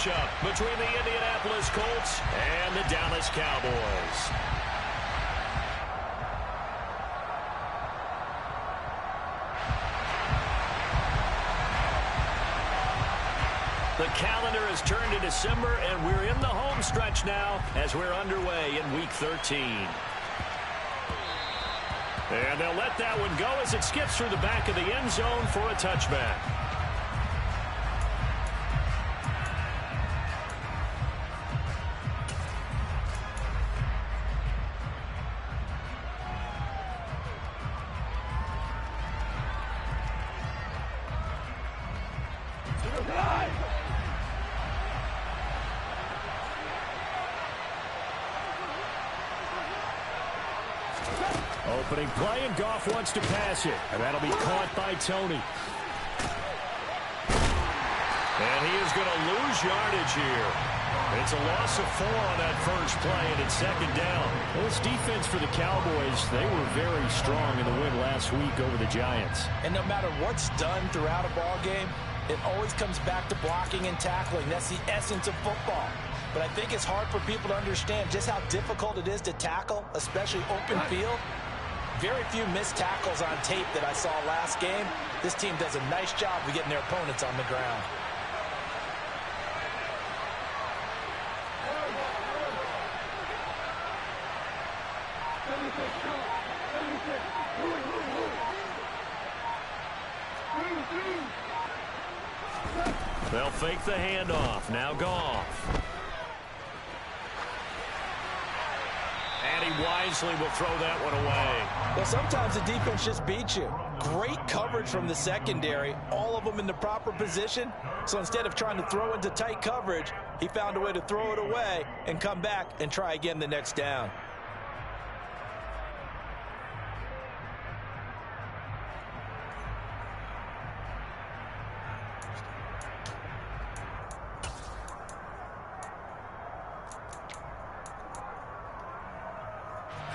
matchup between the Indianapolis Colts and the Dallas Cowboys. The calendar has turned to December, and we're in the home stretch now as we're underway in Week 13. And they'll let that one go as it skips through the back of the end zone for a touchback. Opening play, and Goff wants to pass it. And that'll be caught by Tony. And he is going to lose yardage here. It's a loss of 4 on that first play, and it's second down. Well, this defense for the Cowboys, they were very strong in the win last week over the Giants. And no matter what's done throughout a ball game, it always comes back to blocking and tackling. That's the essence of football. But I think it's hard for people to understand just how difficult it is to tackle, especially open field. Very few missed tackles on tape that I saw last game. This team does a nice job of getting their opponents on the ground. They'll fake the handoff. Now Goff. And he wisely will throw that one away. Well, sometimes the defense just beats you. Great coverage from the secondary, all of them in the proper position. So instead of trying to throw into tight coverage, he found a way to throw it away and come back and try again the next down.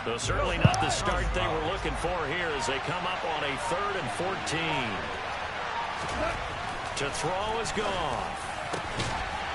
So certainly not the start they were looking for here as they come up on a 3rd and 14. To throw is Goff.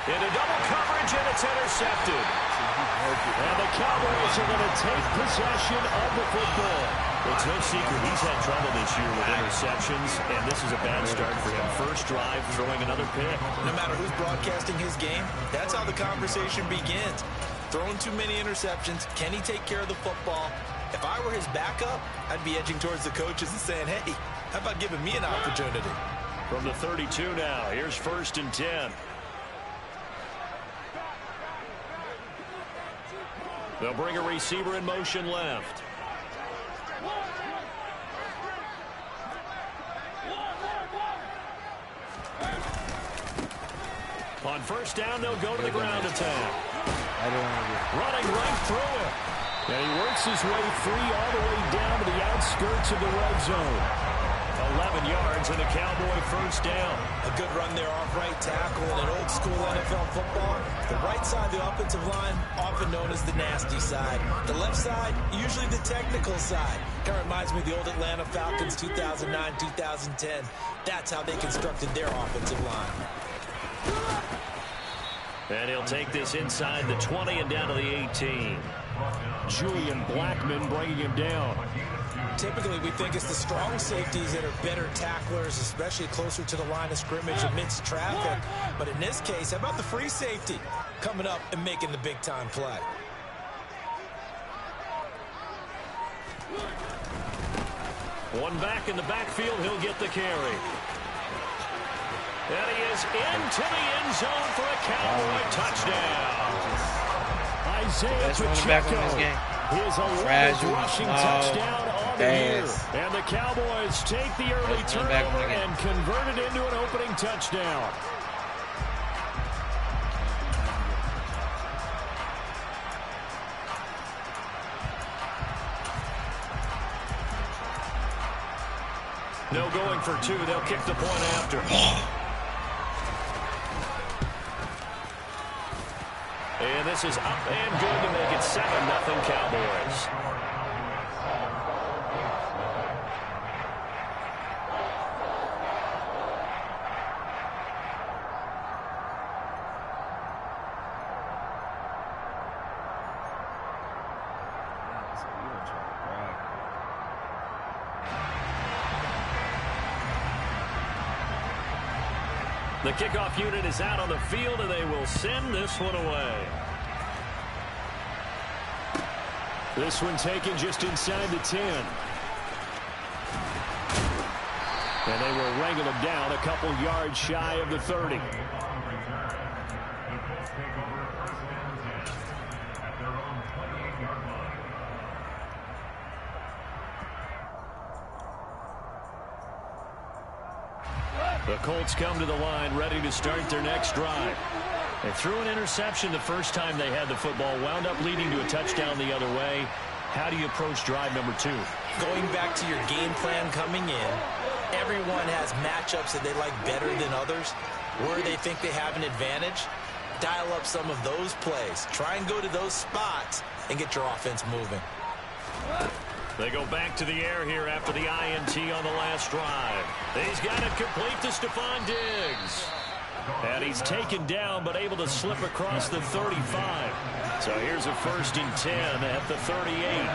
Into double coverage, and it's intercepted. And the Cowboys are going to take possession of the football. It's no secret he's had trouble this year with interceptions, and this is a bad start for him. First drive, throwing another pick. No matter who's broadcasting his game, that's how the conversation begins. Throwing too many interceptions. Can he take care of the football? If I were his backup, I'd be edging towards the coaches and saying, hey, how about giving me an opportunity? From the 32 now, here's 1st and 10. They'll bring a receiver in motion left. On first down, they'll go to the ground attack. Running right through it. And he works his way free all the way down to the outskirts of the red zone. 11 yards and a Cowboy first down. A good run there off right tackle in an old school NFL football. The right side of the offensive line, often known as the nasty side. The left side, usually the technical side. Kind of reminds me of the old Atlanta Falcons 2009-2010. That's how they constructed their offensive line. And he'll take this inside the 20 and down to the 18. Julian Blackmon bringing him down. Typically, we think it's the strong safeties that are better tacklers, especially closer to the line of scrimmage amidst traffic. But in this case, how about the free safety coming up and making the big-time play? One back in the backfield, he'll get the carry. And he is into the end zone for a Cowboy touchdown. Isaiah Pacheco, his 11th rushing touchdown on the year. And the Cowboys take the early turnover and convert it into an opening touchdown. No going for 2. They'll kick the point after. And this is up and good to make it 7-0 Cowboys. The kickoff unit is out on the field, and they will send this one away. This one taken just inside the 10. And they will wrangle him down a couple yards shy of the 30. The Colts come to the line ready to start their next drive. They threw an interception the first time they had the football, wound up leading to a touchdown the other way. How do you approach drive number 2? Going back to your game plan coming in, everyone has matchups that they like better than others, where they think they have an advantage. Dial up some of those plays. Try and go to those spots and get your offense moving. They go back to the air here after the INT on the last drive. He's got it complete to Stephon Diggs. And he's taken down, but able to slip across the 35. So here's a 1st and 10 at the 38.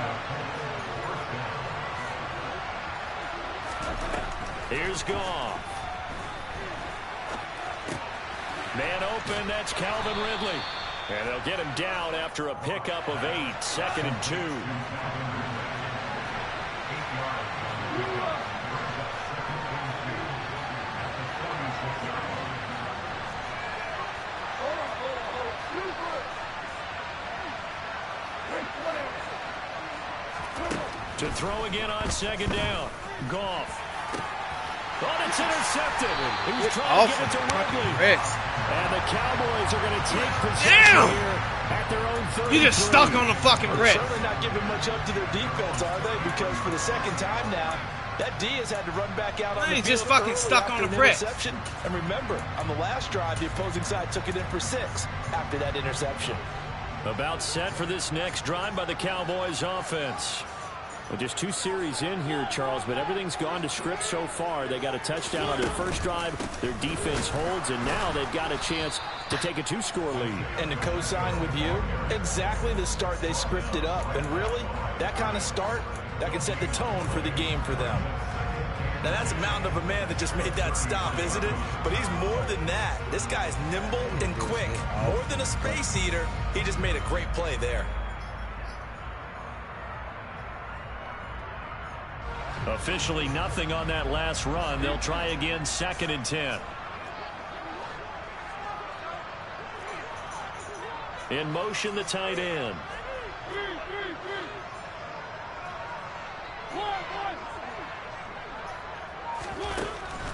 Here's Goff. Man open, that's Calvin Ridley. And they'll get him down after a pickup of 8, 2nd and 2. To throw again on 2nd down. Goff. Oh, it's intercepted. He was trying to get it to Ridley. And the Cowboys are going to take possession here at their own 33. You just stuck on the fucking brick. They're certainly not giving much up to their defense, are they? Because for the second time now, that D has had to run back out on the field. Just fucking stuck on the brick. And remember, on the last drive, the opposing side took it in for 6 after that interception. About set for this next drive by the Cowboys offense. Well, just 2 series in here, Charles, but everything's gone to script so far. They got a touchdown on their first drive. Their defense holds, and now they've got a chance to take a 2-score lead. And to co-sign with you, exactly the start they scripted up. And really, that kind of start, that can set the tone for the game for them. Now, that's a mountain of a man that just made that stop, isn't it? But he's more than that. This guy's nimble and quick. More than a space eater, he just made a great play there. Officially nothing on that last run. They'll try again, 2nd and 10. In motion, the tight end.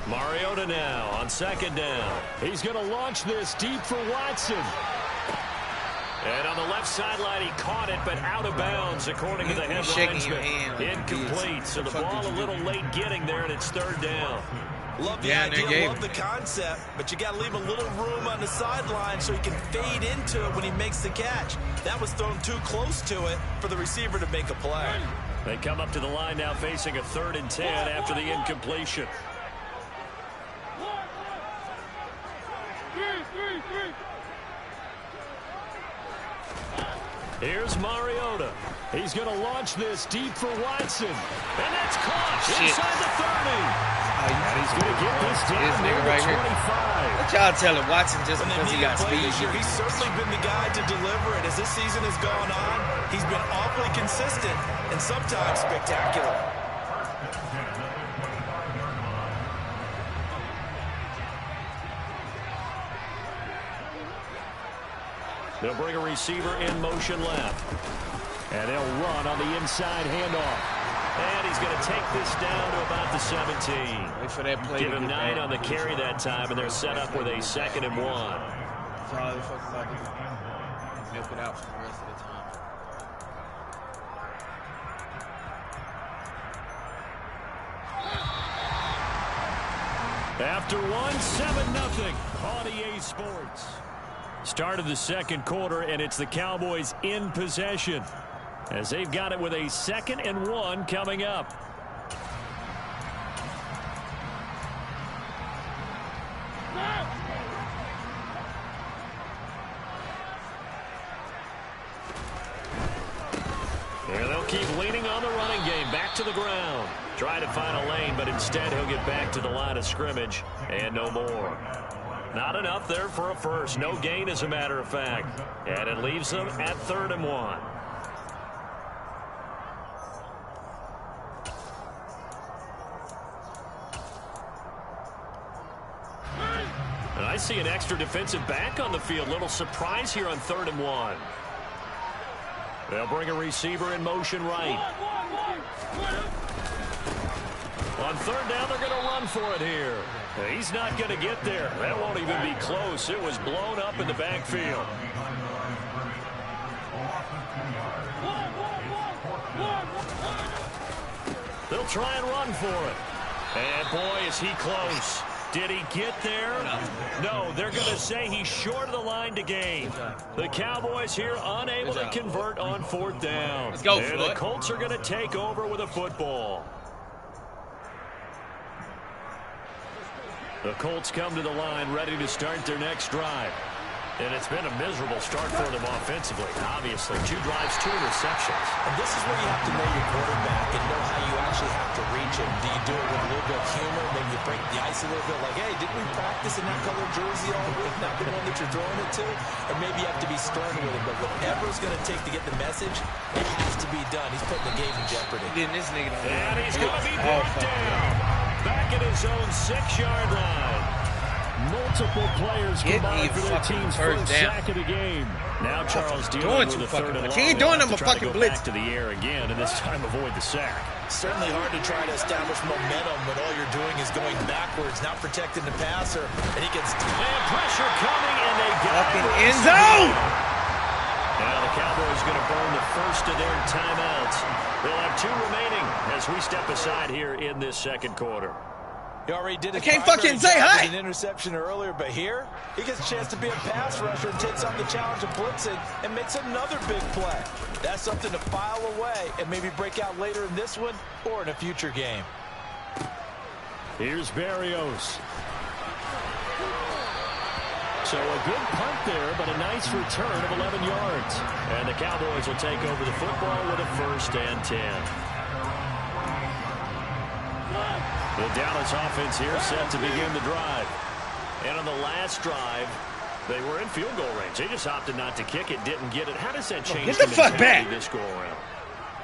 Mariota now on 2nd down. He's going to launch this deep for Watson. And on the left sideline, he caught it, but out of bounds, according to the head linesman. Incomplete, so the ball a little late getting there, and it's 3rd down. Love the idea, love the concept, but you got to leave a little room on the sideline so he can fade into it when he makes the catch. That was thrown too close to it for the receiver to make a play. They come up to the line now facing a 3rd and 10 after the incompletion. Here's Mariota. He's going to launch this deep for Watson. And that's caught inside the 30. He's going to get this down near the 25. What y'all telling Watson just because he got speed? He's certainly been the guy to deliver it. As this season has gone on, he's been awfully consistent and sometimes spectacular. They'll bring a receiver in motion left. And they'll run on the inside handoff. And he's going to take this down to about the 17. Wait for that play. Give him 9 on the carry that time, and they're set up with a 2nd and 1. That's all they focus on. Milk it out for the rest of the time. After 7-0 on EA Sports. Start of the 2nd quarter, and it's the Cowboys in possession as they've got it with a 2nd and 1 coming up. And they'll keep leaning on the running game. Back to the ground. Try to find a lane, but instead he'll get back to the line of scrimmage and no more. Not enough there for a first. No gain, as a matter of fact. And it leaves them at 3rd and 1. And I see an extra defensive back on the field. Little surprise here on 3rd and 1. They'll bring a receiver in motion right. On 3rd down, they're going to run for it here. He's not going to get there. That won't even be close. It was blown up in the backfield. They'll try and run for it. And boy, is he close. Did he get there? No, they're going to say he's short of the line to gain. The Cowboys here unable to convert on 4th down. Let's go, and the Colts are going to take over with a football. The Colts come to the line ready to start their next drive. And it's been a miserable start for them offensively. Obviously, 2 drives, 2 interceptions. And this is where you have to know your quarterback and know how you actually have to reach him. Do you do it with a little bit of humor? Maybe you break the ice a little bit like, hey, didn't we practice in that colored jersey all week? Not the one that you're throwing it to? Or maybe you have to be stern with him. But whatever it's going to take to get the message, it has to be done. He's putting the game in jeopardy. And he's going to be brought down. Back at his own 6-yard line. Multiple players combined for their team's first sack of the game. Now Charles dealing with the 3rd and long. He ain't doing them a fucking blitz. Back to the air again, and this time avoid the sack. Certainly hard to try to establish momentum when all you're doing is going backwards, not protecting the passer, and he gets pressure coming, and they got fucking end zone. Now the Cowboys going to burn the first of their timeouts. They'll have 2 remaining as we step aside here in this 2nd quarter. He already did. I can't fucking say hi. An interception earlier, but here he gets a chance to be a pass rusher and takes on the challenge of blitzing and makes another big play. That's something to file away and maybe break out later in this one or in a future game. Here's Berrios. So a good punt there, but a nice return of 11 yards. And the Cowboys will take over the football with a 1st and 10. The Dallas offense here set to begin the drive. And on the last drive, they were in field goal range. They just opted not to kick it, didn't get it. How does that change Get the fuck back this go around?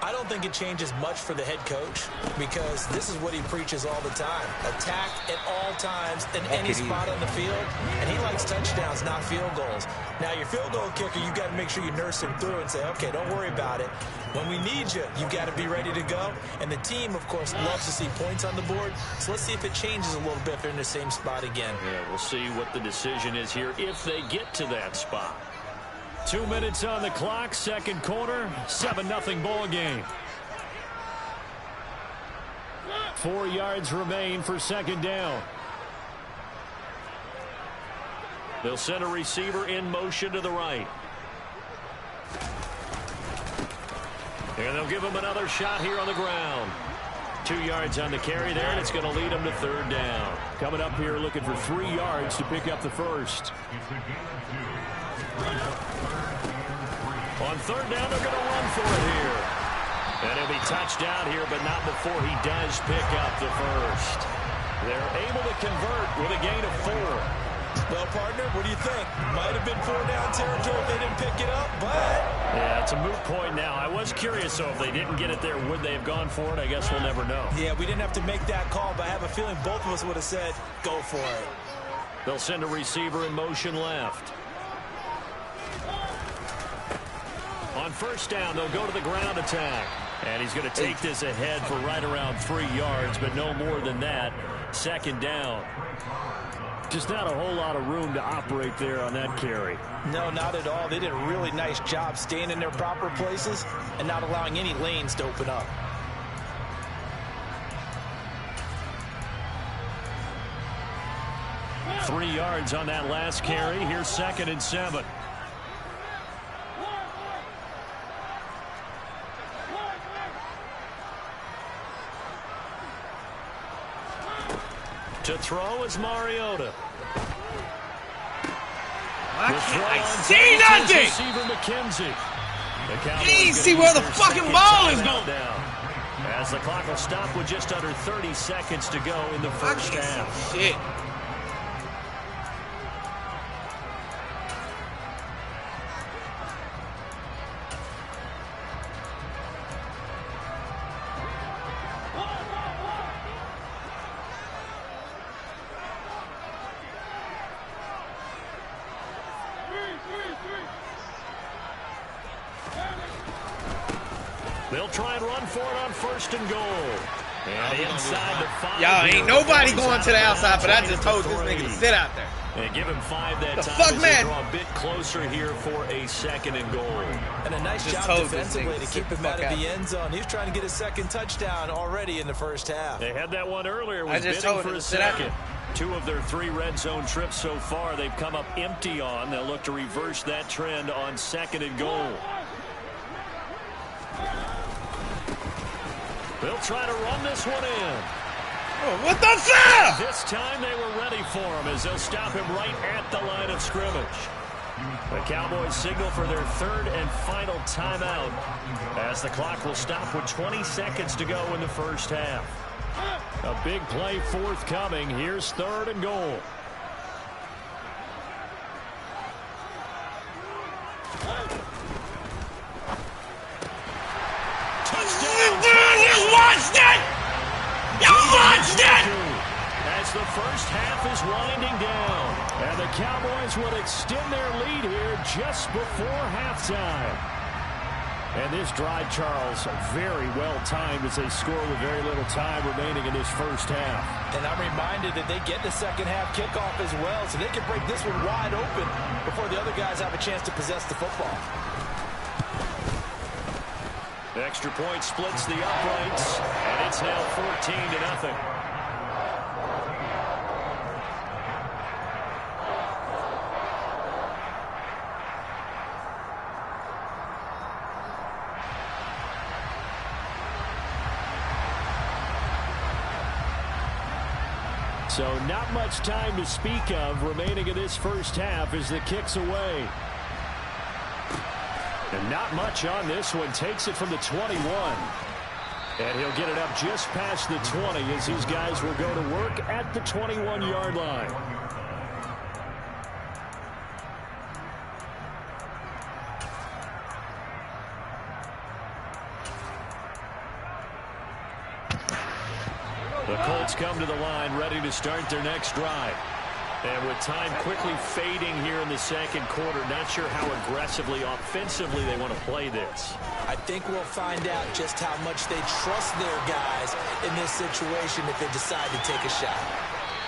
I don't think it changes much for the head coach because this is what he preaches all the time. Attack at all times in any spot on the field, and he likes touchdowns, not field goals. Now, your field goal kicker, you've got to make sure you nurse him through and say, okay, don't worry about it. When we need you, you've got to be ready to go. And the team, of course, loves to see points on the board. So let's see if it changes a little bit if they're in the same spot again. Yeah, we'll see what the decision is here if they get to that spot. 2 minutes on the clock, 2nd quarter, 7-0 ball game. 4 yards remain for 2nd down. They'll send a receiver in motion to the right. And they'll give him another shot here on the ground. 2 yards on the carry there, and it's going to lead them to 3rd down. Coming up here looking for 3 yards to pick up the first. On 3rd down, they're going to run for it here. And he'll be touched down here, but not before he does pick up the first. They're able to convert with a gain of 4. Well, partner, what do you think? Might have been 4-down territory if they didn't pick it up, but... Yeah, it's a moot point now. I was curious, so if they didn't get it there, would they have gone for it? I guess we'll never know. Yeah, we didn't have to make that call, but I have a feeling both of us would have said, go for it. They'll send a receiver in motion left. On 1st down, they'll go to the ground attack. And he's going to take this ahead for right around 3 yards, but no more than that. 2nd down. Just not a whole lot of room to operate there on that carry. No, not at all. They did a really nice job staying in their proper places and not allowing any lanes to open up. Three yards on that last carry. Here's 2nd and 7. To throw is Mariota. I see nothing. You see where the fucking ball is going. As the clock will stop with just under 30 seconds to go in the first half. Shit. They'll try and run for it on 1st and goal. And inside the 5. Y'all ain't nobody going to the outside, but I just told this nigga to sit out there. And give him 5 that time fuck, as man? they draw a bit closer here for a 2nd and goal. And a nice job defensively to keep him out of the end zone. He was trying to get a 2nd touchdown already in the 1st half. They had that one earlier. Was bidding for a 2nd. 2 of their 3 red zone trips so far they've come up empty on. They'll look to reverse that trend on 2nd and goal. They'll try to run this one in. Oh, what the fuck? This time they were ready for him as they'll stop him right at the line of scrimmage. The Cowboys signal for their 3rd and final timeout as the clock will stop with 20 seconds to go in the 1st half. A big play forthcoming. Here's 3rd and goal. You watched it! You watched it! As the 1st half is winding down. And the Cowboys will extend their lead here just before halftime. And this drive, Charles, very well timed as they score with very little time remaining in this 1st half. And I'm reminded that they get the 2nd half kickoff as well, so they can break this one wide open before the other guys have a chance to possess the football. The extra point splits the uprights, and it's now 14-0. So not much time to speak of remaining in this 1st half as the kick's away. And not much on this one. Takes it from the 21. And he'll get it up just past the 20 as these guys will go to work at the 21-yard line. The Colts come to the line ready to start their next drive. And with time quickly fading here in the 2nd quarter, not sure how aggressively, offensively they want to play this. I think we'll find out just how much they trust their guys in this situation if they decide to take a shot.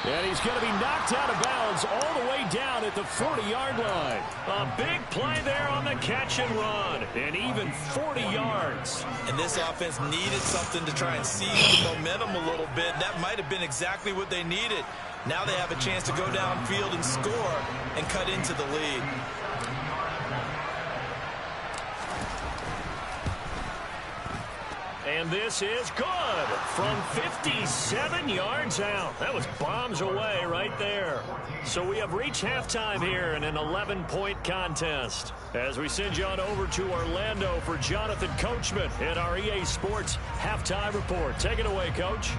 And he's going to be knocked out of bounds all the way down at the 40-yard line. A big play there on the catch and run. And even 40 yards. And this offense needed something to try and seize the momentum a little bit. That might have been exactly what they needed. Now they have a chance to go downfield and score and cut into the lead. And this is good from 57 yards out. That was bombs away right there. So we have reached halftime here in an 11-point contest. As we send you on over to Orlando for Jonathan Coachman in our EA Sports Halftime Report. Take it away, Coach.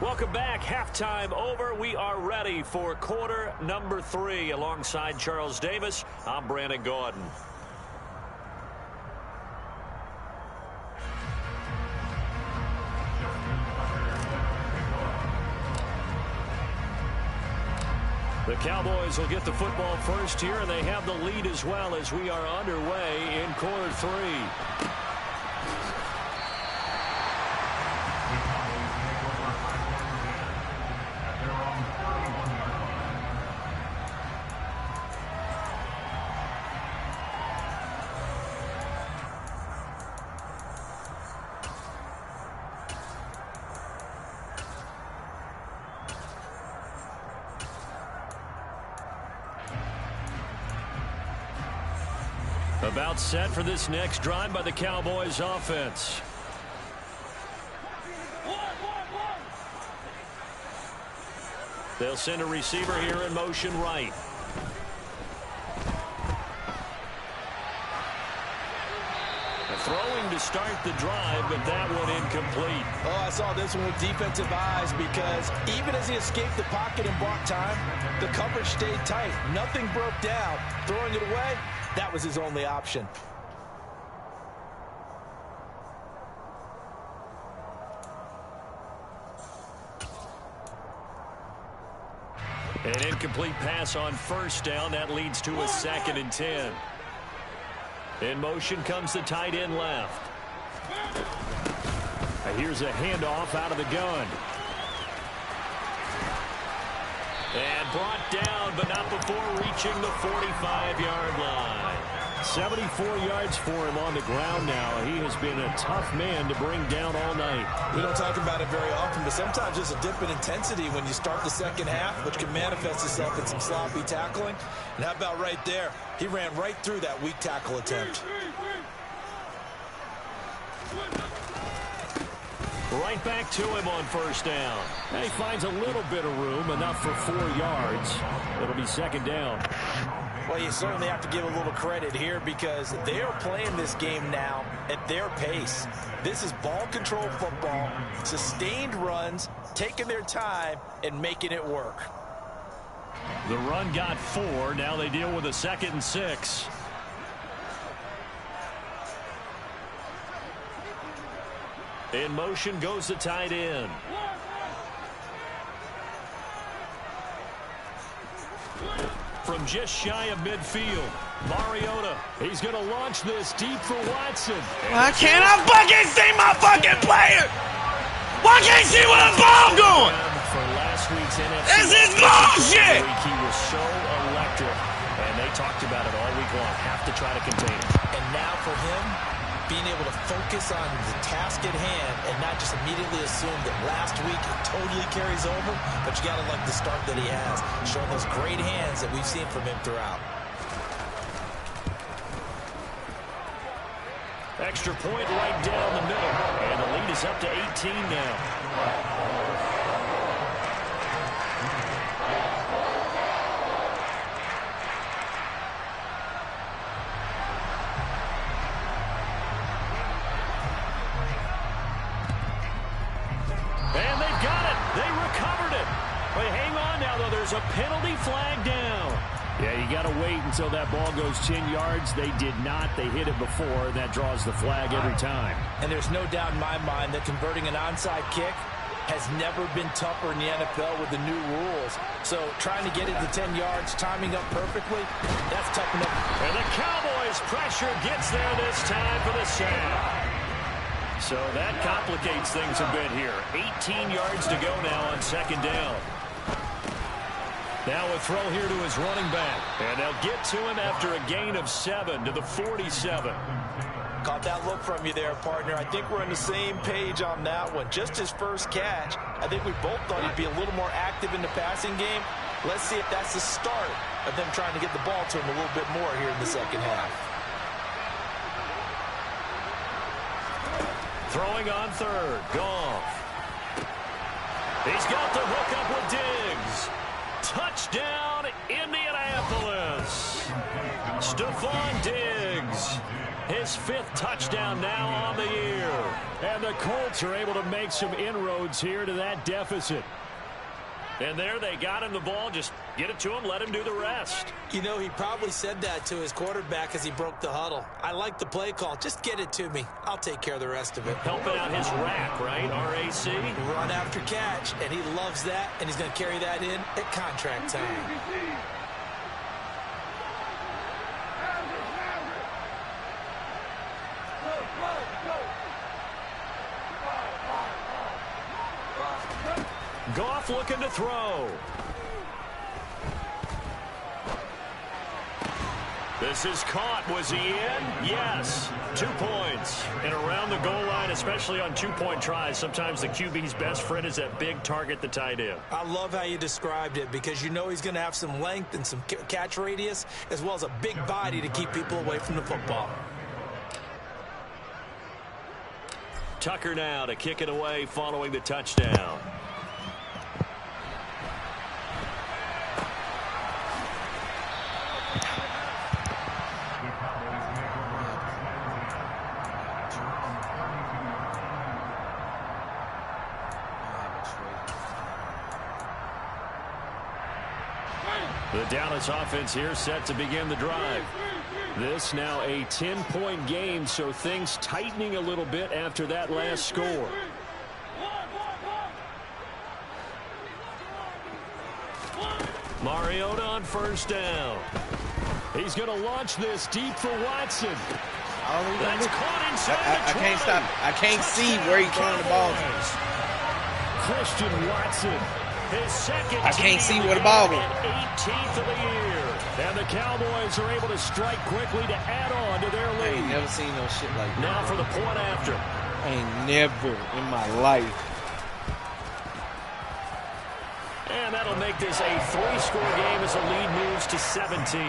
Welcome back. Halftime over. We are ready for quarter number 3. Alongside Charles Davis, I'm Brandon Gaudin. The Cowboys will get the football first here, and they have the lead as well as we are underway in quarter 3. About set for this next drive by the Cowboys offense. They'll send a receiver here in motion right. Throwing to start the drive, but that one incomplete. Oh, I saw this one with defensive eyes because even as he escaped the pocket and bought time, the coverage stayed tight. Nothing broke down. Throwing it away, that was his only option. An incomplete pass on first down. That leads to a 2nd and 10. In motion comes the tight end left. Here's a handoff out of the gun. And brought down, but not before reaching the 45-yard line. 74 yards for him on the ground now. He has been a tough man to bring down all night. We don't talk about it very often, but sometimes there's a dip in intensity when you start the second half, which can manifest itself in some sloppy tackling. And how about right there? He ran right through that weak tackle attempt. Right back to him on first down. And he finds a little bit of room, enough for 4 yards. It'll be 2nd down. Well, you certainly have to give a little credit here because they are playing this game now at their pace. This is ball control football, sustained runs, taking their time and making it work. The run got 4. Now they deal with a 2nd and 6. In motion goes the tight end. From just shy of midfield, Mariota. He's going to launch this deep for Watson. Why can't I fucking see my fucking player? Why can't I see where the ball going? For last week's NFC, this is bullshit. He was so electric, and they talked about it all week long. Have to try to contain him. And now for him, being able to focus on the task at hand and not just immediately assume that last week it totally carries over, but you got to like the start that he has, showing those great hands that we've seen from him throughout. Extra point right down the middle, and the lead is up to 18 now. There's a penalty flag down. Yeah, you got to wait until that ball goes 10 yards. They did not. They hit it before. That draws the flag every time. And there's no doubt in my mind that converting an onside kick has never been tougher in the NFL with the new rules. So trying to get it to 10 yards, timing up perfectly, that's tough enough. And the Cowboys' pressure gets there this time for the sack. So that complicates things a bit here. 18 yards to go now on 2nd down. Now a throw here to his running back. And they'll get to him after a gain of 7 to the 47. Caught that look from you there, partner. I think we're on the same page on that one. Just his first catch. I think we both thought he'd be a little more active in the passing game. Let's see if that's the start of them trying to get the ball to him a little bit more here in the second half. Throwing on 3rd. Goff. He's got the hook up with Diggs. Touchdown, Indianapolis. Stephon Diggs. His 5th touchdown now on the year. And the Colts are able to make some inroads here to that deficit. And there they got him the ball. Just get it to him, let him do the rest. You know, he probably said that to his quarterback as he broke the huddle. I like the play call. Just get it to me. I'll take care of the rest of it. Helping out his rack, right? R-A-C? Run after catch, and he loves that, and he's going to carry that in at contract time. Goff looking to throw. This is caught. Was he in? Yes. 2 points. And around the goal line, especially on 2-point tries, sometimes the QB's best friend is that big target, the tight end. I love how you described it because you know he's going to have some length and some catch radius as well as a big body to keep people away from the football. Tucker now to kick it away following the touchdown. The Dallas offense here set to begin the drive. This now a 10-point game, so things tightening a little bit after that last score. Mariota on first down. He's going to launch this deep for Watson. That's caught inside I can't stop. I can't see where he's throwing the ball. Christian Watson, his second. I can't see where the ball goes. 18th of the year, and the Cowboys are able to strike quickly to add on to their lead. I ain't never seen no shit like that. Now for the point after. I ain't never in my life. And that'll make this a 3-score game as the lead moves to 17.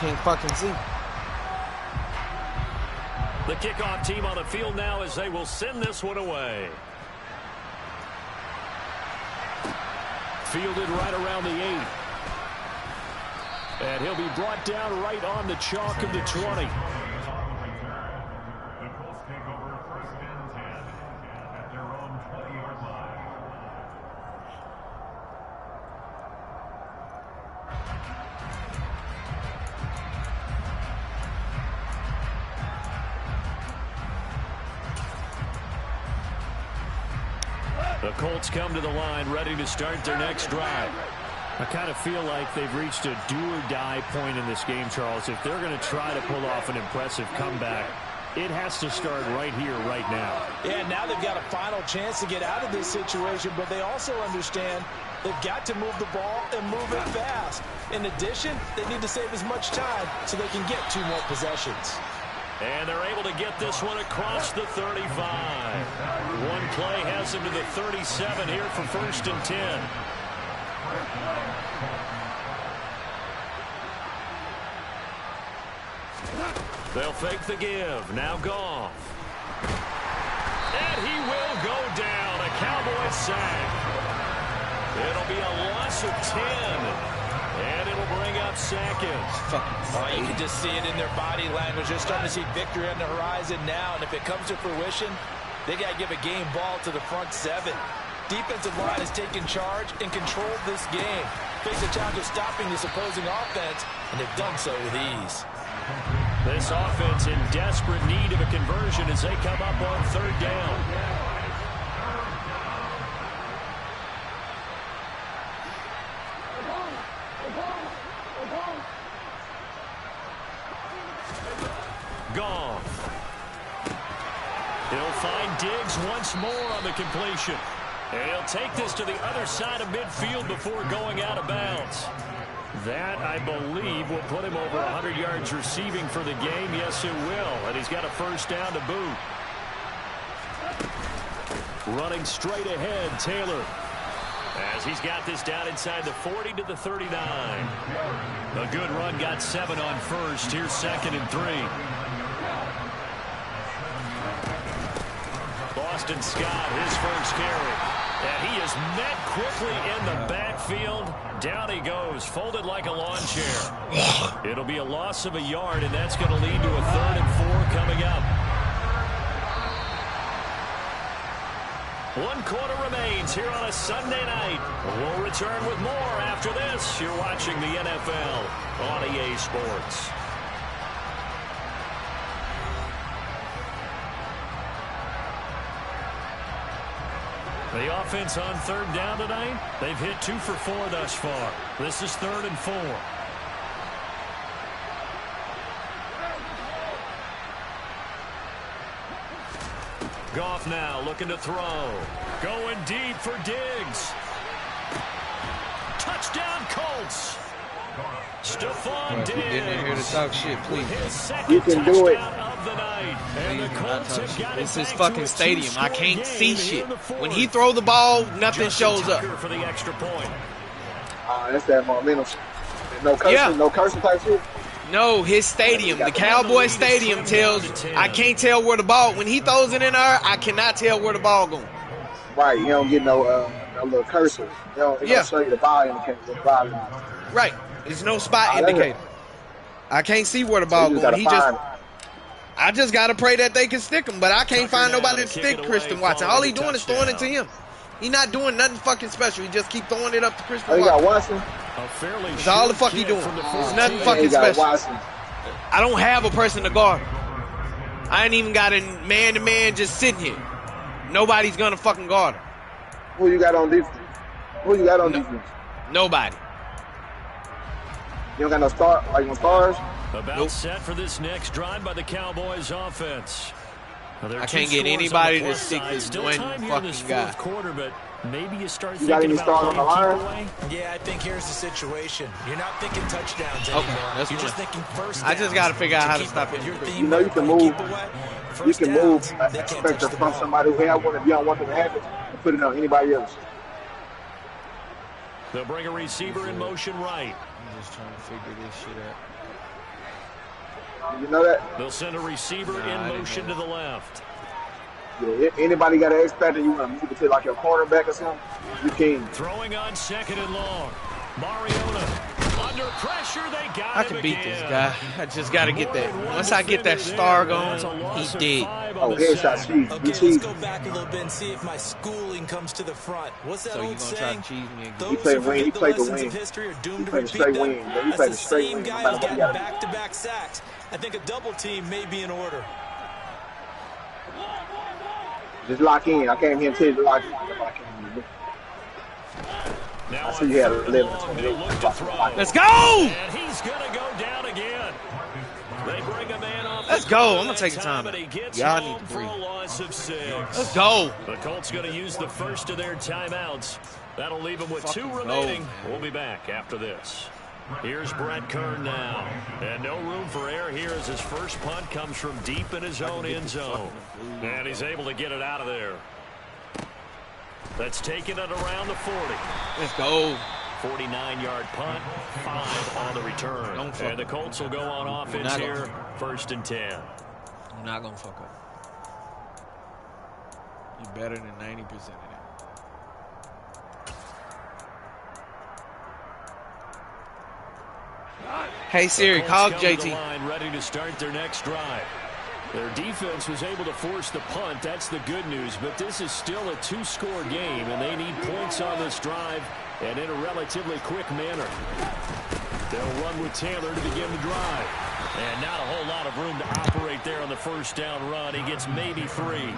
Can't fucking see. The kickoff team on the field now as they will send this one away. Fielded right around the 8. And he'll be brought down right on the chalk of the 20. The Colts come to the line ready to start their next drive. I kind of feel like they've reached a do-or-die point in this game, Charles. If they're going to try to pull off an impressive comeback, it has to start right here, right now. Yeah, now they've got a final chance to get out of this situation, but they also understand they've got to move the ball and move it fast. In addition, they need to save as much time so they can get 2 more possessions. And they're able to get this one across the 35. One play has them to the 37 here for 1st and 10. They'll fake the give. Now Goff. And he will go down. A Cowboys sack. It'll be a loss of 10. And it'll bring up seconds. You can just see it in their body language. They're starting to see victory on the horizon now. And if it comes to fruition, they got to give a game ball to the front 7. Defensive line has taken charge and controlled this game. Face a challenge of stopping this opposing offense, and they've done so with ease. This offense in desperate need of a conversion as they come up on 3rd down. Goff. He'll find Diggs once more on the completion. And he'll take this to the other side of midfield before going out of bounds. That, I believe, will put him over 100 yards receiving for the game. Yes, it will. And he's got a 1st down to boot. Running straight ahead, Taylor. As he's got this down inside the 40 to the 39. A good run, got 7 on 1st. Here's 2nd and 3. Boston Scott, his 1st carry. And he is met quickly in the backfield. Down he goes, folded like a lawn chair. It'll be a loss of a yard, and that's going to lead to a 3rd and 4 coming up. 1 quarter remains here on a Sunday night. We'll return with more after this. You're watching the NFL on EA Sports. The offense on 3rd down tonight, they've hit 2 for 4 thus far. This is 3rd and 4. Goff now looking to throw. Going deep for Diggs. Touchdown Colts. Stephon Diggs. Get in here to talk shit, please. You can do it. Of the night. And the Colts have got it's his fucking stadium. I can't see shit. When he throw the ball, nothing shows up. For the extra point. That's that momentum. No cursing, no cursing type shit. No, his stadium, the Cowboy Stadium tells, I can't tell where the ball, when he throws it in there, I cannot tell where the ball going. Right, you don't get no little cursor. You don't show you the ball indicator. Right, there's no spot indicator. I can't see where the ball going. I just got to pray that they can stick him, but I can't find nobody to stick Christian Watson. All he doing is throwing it to him. He not doing nothing fucking special. He just keep throwing it up to Christian Oh, you got Watson. Watson? That's all the fuck he doing. There's nothing fucking special. Watson. I don't have a person to guard. I ain't even got a man-to-man just sitting here. Nobody's gonna fucking guard him. Who you got on defense? Defense? Nobody. You don't got no star, like no stars? About set for this next drive by the Cowboys offense. I can't get anybody to stick this one fucking guy. Quarter, but maybe you start you got any stars on the line? Yeah, I think here's the situation. You're not thinking touchdowns anymore. Okay, You're just thinking first down. I just got to figure out how to stop it. You know you can move. You can move expect from somebody who have one if you don't want them to have it and put it on anybody else. They'll bring a receiver in motion right. I'm just trying to figure this shit out. You know that? They'll send a receiver in motion to the left. Yeah, anybody got an X factor you want to move it to like your cornerback or something? You can. Throwing on second and long. Mariota under pressure. They got I can beat this guy. I just got to get that. Once I get that star going, he dead. Oh, headshot cheese. Okay, let's go back a little bit and see if my schooling comes to the front. What's that old saying? He played wing. He played the wing. He played the straight wing. He played the straight wing. Guy who's getting back-to-back sacks. I think a double team may be in order. Just lock in. I can't even tell you to lock in. Now I see you had 11. Let's go! And he's going to go down again. They bring a man off. Let's go. I'm going to take a time. Y'all need to breathe. Let's go. The Colts going to use the first of their timeouts. That'll leave them with 2 remaining. We'll be back after this. Here's Brett Kern now. And no room for error here as his first punt comes from deep in his own end zone. And he's able to get it out of there. That's taken it around the 40. Let's go. 49-yard punt, 5 on the return. And the Colts will go on offense here, 1st and 10. I'm not going to fuck up. You're better than 90% of that. Hey Siri, call JT. Ready to start their next drive. Their defense was able to force the punt. That's the good news. But this is still a 2-score game, and they need points on this drive and in a relatively quick manner. They'll run with Taylor to begin the drive. And not a whole lot of room to operate there on the first down run. He gets maybe 3.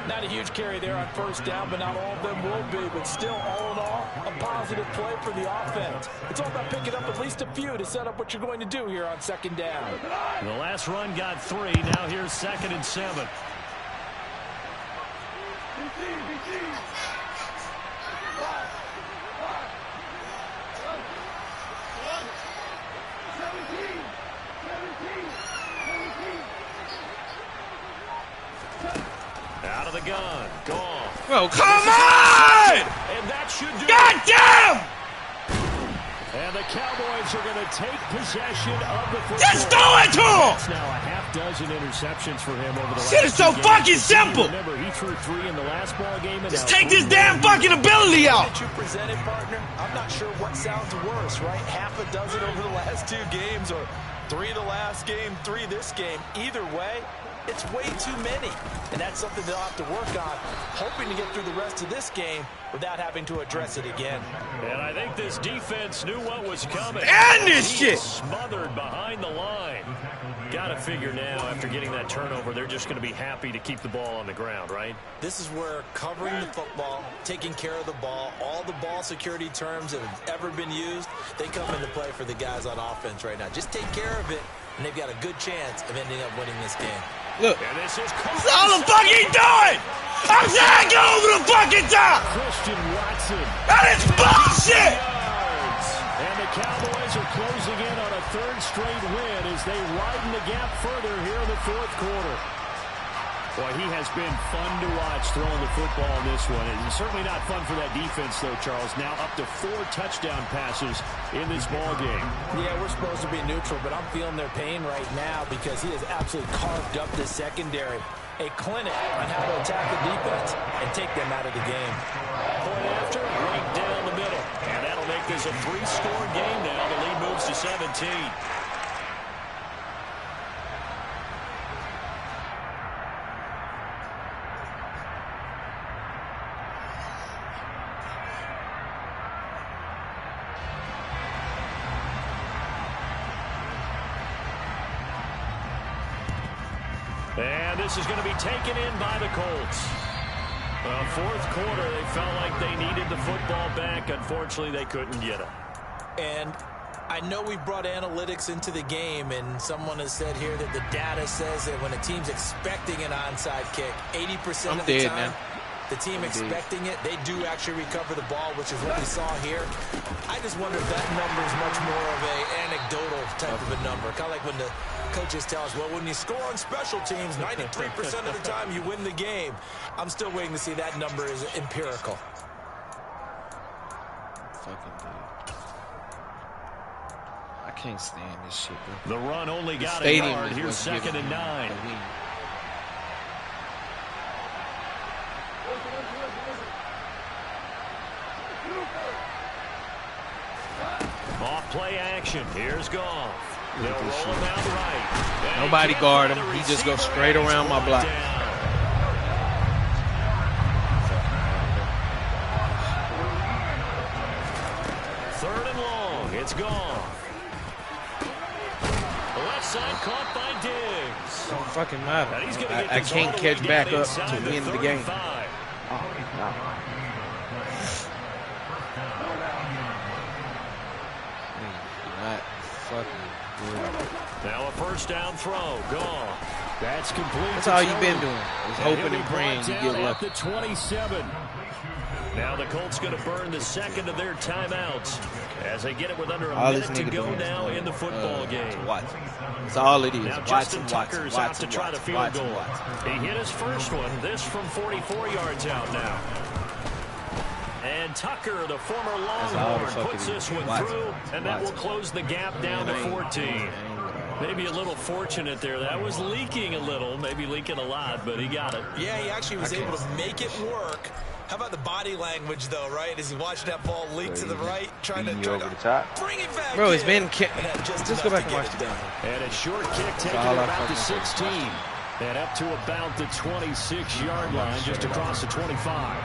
Not a huge carry there on first down, but not all of them will be. But still, all in all, a positive play for the offense. It's all about picking up at least a few to set up what you're going to do here on second down. The last run got 3. Now here's 2nd and 7. Out of the gun. Gone. Bro, come on! And that should do God damn! And the Cowboys are going to take possession of the football. Just throw it to him! That's now a half-dozen interceptions for him over the last Shit is so fucking simple! Remember, he threw 3 in the last ball game. And just take this damn fucking ability out! That you presented, partner, I'm not sure what sounds worse, right? Half a dozen over the last 2 games, or 3 the last game, 3 this game. Either way, it's way too many. And that's something they'll have to work on, hoping to get through the rest of this game without having to address it again. And I think this defense knew what was coming. And this shit! Smothered behind the line. Got to figure now, after getting that turnover, they're just going to be happy to keep the ball on the ground, right? This is where covering the football, taking care of the ball, all the ball security terms that have ever been used, they come into play for the guys on offense right now. Just take care of it, and they've got a good chance of ending up winning this game. Look, and this is that's all the fuck he doing! I'm saying go over the fucking top! Christian Watson. That is bullshit! And the Cowboys are closing in on a 3rd straight win as they widen the gap further here in the 4th quarter. Boy, he has been fun to watch throwing the football in this one. It's certainly not fun for that defense, though, Charles. Now up to 4 touchdown passes in this ball game. Yeah, we're supposed to be neutral, but I'm feeling their pain right now because he has absolutely carved up the secondary. A clinic on how to attack the defense and take them out of the game. Point after, right down the middle. And that'll make this a 3-score game now. The lead moves to 17. And this is going to be taken in by the Colts. Fourth quarter, they felt like they needed the football back. Unfortunately, they couldn't get it. And I know we brought analytics into the game, and someone has said here that the data says that when a team's expecting an onside kick, 80% of the time, the team expecting it, they do actually recover the ball, which is what we saw here. I just wonder if that number is much more of an anecdotal type of a number. Kind of like when the coaches tell us, well, when you score on special teams, 93% of the time you win the game. I'm still waiting to see that number is empirical. Fucking dude. I can't stand this shit, bro. The run only got a yard. Here's 2nd and 9. Off play action. Here's Goff. They'll roll him out right. Nobody guard him. He just goes straight around my block. Third and long. It's Goff. Left side caught by Diggs. Don't fucking matter. I can't catch back up to win the game. Oh, no. Now a first down throw. Goff. That's complete. That's all you've been doing. Is hoping and praying you get lucky. At the 27. Now the Colts going to burn the second of their timeouts as they get it with under a minute to go now in the football game. That's all it is. Now Justin Tucker's out to try the field goal. He hit his first one. This from 44 yards out now. And Tucker, the former Longhorn, puts this one through, and that will close the gap down to 14. Maybe a little fortunate there. That was leaking a little, maybe leaking a lot, but he got it. Yeah, he actually was able to make it work. How about the body language, though, right? As he watched that ball leak to the right, trying to bring it back. Bro, it's been just go back and watch the game. And a short kick taking it about the 16. And up to about the 26-yard line, just across the 25.